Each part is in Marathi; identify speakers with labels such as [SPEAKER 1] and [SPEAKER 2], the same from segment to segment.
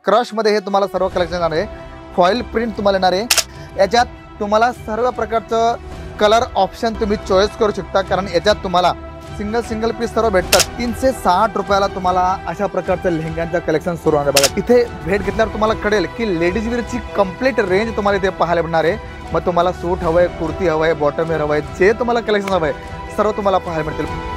[SPEAKER 1] क्रशमध्ये हे तुम्हाला सर्व कलेक्शन येणार आहे। फॉईल प्रिंट तुम्हाला येणार आहे। याच्यात तुम्हाला सर्व प्रकारचं कलर ऑप्शन तुम्ही चॉईस करू शकता, कारण याच्यात तुम्हाला सिंगल पीस सर्व भेटतात। 360 रुपयाला तुम्हाला अशा प्रकारचं लेहंग्यांचं कलेक्शन सुरू होणार आहे। बघा इथे भेट घेतल्यावर तुम्हाला कळेल की लेडीज वेअरची कंप्लीट रेंज तुम्हाला इथे पाहायला मिळणार आहे। मग तुम्हाला सूट हवंय, कुर्ती हवंय, बॉटम वेअर हवंय, जे तुम्हाला कलेक्शन हवंय सर्व तुम्हाला पाहायला मिळतील।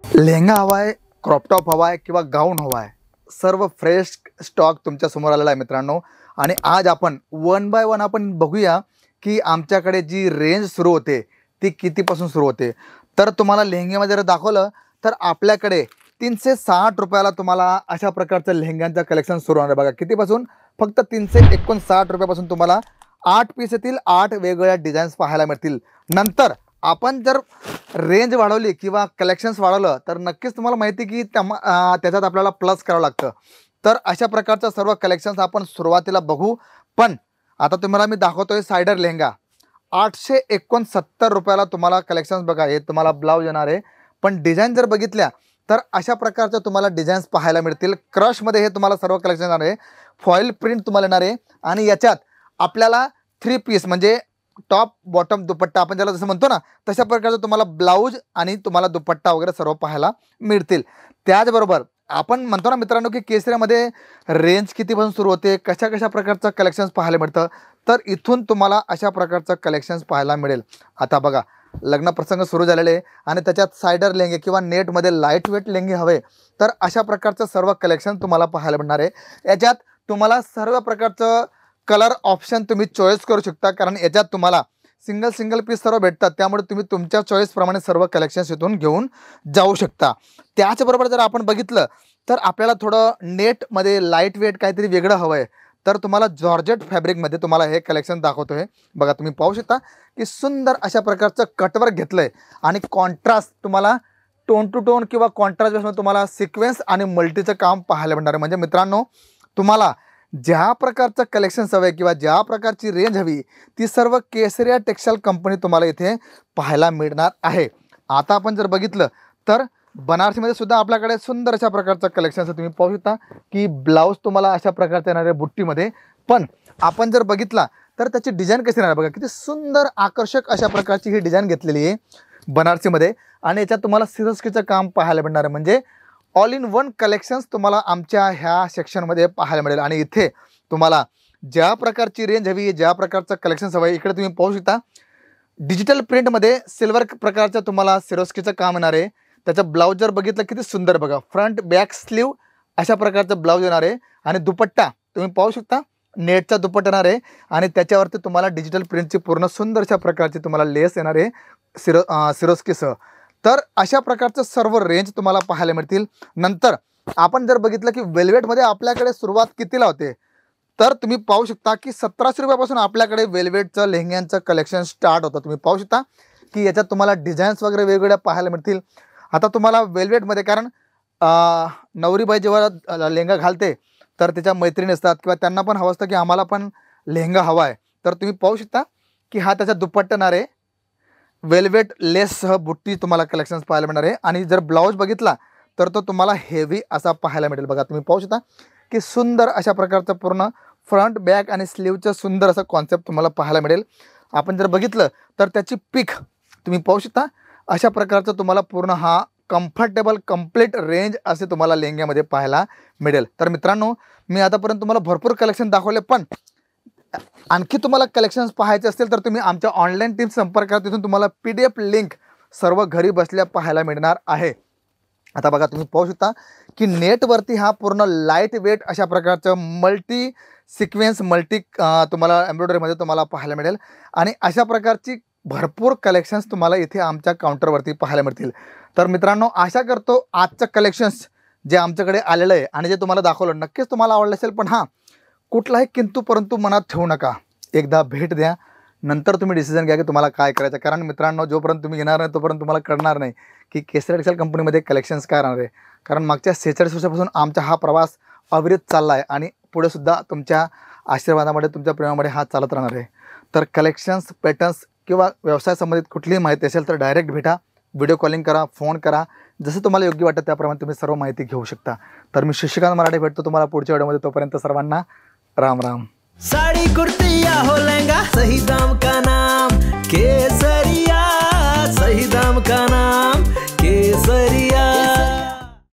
[SPEAKER 1] लेहंगा हवाय, क्रॉप टॉप हवाय किंवा गाऊन हवाय, सर्व फ्रेश स्टॉक तुमच्या समोर आलेला आहे मित्रांनो। आणि आज आपण वन बाय वन आपण बघूया की आमच्याकडे जी रेंज सुरू होते ती कितीपासून सुरू होते। तर तुम्हाला लेहंग्यामध्ये जर दाखवलं तर आपल्याकडे 360 रुपयाला तुम्हाला अशा प्रकारचं लेहंग्यांचं कलेक्शन सुरू होणार आहे। बघा कितीपासून, फक्त 359 रुपयापासून तुम्हाला 8 पीस येतील, 8 वेगवेगळ्या डिझाईन्स पाहायला मिळतील। नंतर आपण जर रेंज वाढवली किंवा कलेक्शन्स वाढवलं तर नक्कीच तुम्हाला माहिती की त्याच्यात आपल्याला प्लस करावं लागतं। तर अशा प्रकारचं सर्व कलेक्शन्स आपण सुरुवातीला बघू। पण आता तुम्हाला मी दाखवतोय सायडर लेहंगा 869 रुपयाला तुम्हाला कलेक्शन्स। बघा हे तुम्हाला ब्लाउज येणार आहे, पण डिझाईन जर बघितल्या तर अशा प्रकारच्या तुम्हाला डिझाईन्स पाहायला मिळतील। क्रशमध्ये हे तुम्हाला सर्व कलेक्शन येणार आहे। फॉईल प्रिंट तुम्हाला येणार आहे आणि याच्यात आपल्याला 3 पीस म्हणजे टॉप बॉटम दुपट्टा आपण ज्याला जसं म्हणतो ना तशा प्रकारचं तुम्हाला ब्लाऊज आणि तुम्हाला दुपट्टा वगैरे सर्व पाहायला मिळतील। त्याचबरोबर आपण म्हणतो ना मित्रांनो की केसऱ्यामध्ये रेंज कितीपासून सुरू होते, कशा कशा प्रकारचं कलेक्शन्स पाहायला मिळतं, तर इथून तुम्हाला अशा प्रकारचं कलेक्शन्स पाहायला मिळेल। आता बघा लग्न प्रसंग सुरू झालेले आहे आणि त्याच्यात सायडर लेहंगे किंवा नेटमध्ये लाईट वेट लेहंगे हवे तर अशा प्रकारचं सर्व कलेक्शन तुम्हाला पाहायला मिळणार आहे। याच्यात तुम्हाला सर्व प्रकारचं कलर ऑप्शन तुम्ही चॉईस करू शकता, कारण याच्यात तुम्हाला सिंगल पीस सर्व भेटतात, त्यामुळे तुम्ही तुमच्या चॉईसप्रमाणे सर्व कलेक्शन्स इथून घेऊन जाऊ शकता। त्याचबरोबर जर आपण बघितलं तर आपल्याला थोडं नेटमध्ये लाईट वेट काहीतरी वेगळं हवं आहे तर तुम्हाला जॉर्जेट फॅब्रिकमध्ये तुम्हाला हे कलेक्शन दाखवतोय। बघा तुम्ही पाहू शकता की सुंदर अशा प्रकारचं कटवर्क घेतलं आहे आणि कॉन्ट्रास्ट तुम्हाला टोन टू टोन किंवा कॉन्ट्रास्ट बेसमध्ये तुम्हाला सिक्वेन्स आणि मल्टीचं काम पाहायला मिळणार आहे। म्हणजे मित्रांनो तुम्हाला ज्या प्रकारचं कलेक्शन्स हवं आहे किंवा ज्या प्रकारची रेंज हवी ती सर्व केसरिया टेक्सटाईल कंपनी तुम्हाला इथे पाहायला मिळणार आहे। आता आपण जर बघितलं तर बनारसीमध्ये सुद्धा आपल्याकडे सुंदर अशा प्रकारचं कलेक्शन्स तुम्ही पाहू शकता की ब्लाऊज तुम्हाला अशा प्रकारचं येणार आहे बुट्टीमध्ये। पण आपण जर बघितला तर त्याची डिझाईन कशी येणार बघा, किती सुंदर आकर्षक अशा प्रकारची ही डिझाईन घेतलेली आहे बनारसीमध्ये आणि याच्यात तुम्हाला सिरोस्कीचं काम पाहायला मिळणार आहे। म्हणजे ऑल इन वन कलेक्शन्स तुम्हाला आमच्या ह्या सेक्शनमध्ये पाहायला मिळेल। आणि इथे तुम्हाला ज्या प्रकारची रेंज हवी, ज्या प्रकारचं कलेक्शन्स हवं आहे, इकडे तुम्ही पाहू शकता डिजिटल प्रिंटमध्ये सिल्वर प्रकारचं तुम्हाला सिरोस्कीचं काम येणार आहे। त्याचं ब्लाऊज जर बघितलं किती सुंदर बघा, फ्रंट बॅक स्लीव अशा प्रकारचं ब्लाऊज येणार आहे आणि दुपट्टा तुम्ही पाहू शकता नेटचा दुपट्टा येणार आहे आणि त्याच्यावरती तुम्हाला डिजिटल प्रिंटची पूर्ण सुंदर अशा प्रकारची तुम्हाला लेस येणार आहे सिरोस्कीसह। तर अशा प्रकारचं सर्व रेंज तुम्हाला पाहायला मिळतील। नंतर आपण जर बघितलं की वेल्वेटमध्ये आपल्याकडे सुरुवात कितीला होते तर तुम्ही पाहू शकता की 1700 रुपयापासून आपल्याकडे वेल्वेटचं लेहंग्यांचं कलेक्शन स्टार्ट होतं। तुम्ही पाहू शकता की याच्यात तुम्हाला डिझाईन्स वगैरे वेगवेगळ्या पाहायला मिळतील। आता तुम्हाला वेल्वेटमध्ये कारण नवरीबाई जेव्हा लेहंगा घालते तर त्याच्या मैत्रिणी असतात किंवा त्यांना पण हवं असतं की आम्हाला पण लेहंगा हवा आहे, तर तुम्ही पाहू शकता की हा त्याचा दुपट्टा येणार आहे, वेल्वेट लेससह बुट्टी तुम्हाला कलेक्शन्स पाहायला मिळणार आहे। आणि जर ब्लाऊज बघितला तर तो तुम्हाला हेवी असा पाहायला मिळेल। बघा तुम्ही पाहू शकता की सुंदर अशा प्रकारचं पूर्ण फ्रंट बॅक आणि स्लीवचं सुंदर असं कॉन्सेप्ट तुम्हाला पाहायला मिळेल। आपण जर बघितलं तर त्याची पिक तुम्ही पाहू शकता अशा प्रकारचं तुम्हाला पूर्ण हा कम्फर्टेबल कंप्लीट रेंज असे तुम्हाला लेहंग्यामध्ये पाहायला मिळेल। तर मित्रांनो मी आतापर्यंत तुम्हाला भरपूर कलेक्शन दाखवले, पण आणखी तुम्हाला कलेक्शन्स पाहायचे असतील तर तुम्ही आमच्या ऑनलाईन टीम संपर्क करा, तिथून तुम्हाला PDF लिंक सर्व घरी बसल्या पाहायला मिळणार आहे। आता बघा तुम्ही पाहू शकता की नेटवरती हा पूर्ण लाईट वेट अशा प्रकारचं मल्टी सिक्वेन्स तुम्हाला एम्ब्रॉयडरीमध्ये तुम्हाला पाहायला मिळेल आणि अशा प्रकारची भरपूर कलेक्शन्स तुम्हाला इथे आमच्या काउंटरवरती पाहायला मिळतील। तर मित्रांनो आशा करतो आजचं कलेक्शन्स जे आमच्याकडे आलेलं आहे आणि जे तुम्हाला दाखवलं नक्कीच तुम्हाला आवडलं असेल। पण हां, कुठलाही किंतु परंतु मनात ठेवू नका, एकदा भेट द्या, नंतर तुम्ही डिसिजन घ्या की तुम्हाला काय करायचं। कारण मित्रांनो जोपर्यंत तुम्ही येणार नाही तोपर्यंत तुम्हाला कळणार नाही की केसरिया टेक्सटाईल कंपनीमध्ये कलेक्शन्स काय राहणार आहे। कारण मागच्या 46 वर्षापासून आमचा हा प्रवास अविरत चालला आहे आणि पुढेसुद्धा तुमच्या आशीर्वादामध्ये तुमच्या प्रेमामध्ये हा चालत राहणार आहे। तर कलेक्शन्स, पॅटर्न्स किंवा व्यवसाय संबंधित कुठलीही माहिती असेल तर डायरेक्ट भेटा, व्हिडिओ कॉलिंग करा, फोन करा, जसं तुम्हाला योग्य वाटतं त्याप्रमाणे तुम्ही सर्व माहिती घेऊ शकता. तर मी शशिकांत मराठे भेटतो तुम्हाला पुढच्या व्हिडिओमध्ये. तोपर्यंत सर्वांना राम राम.
[SPEAKER 2] साड़ी कुर्ती या हो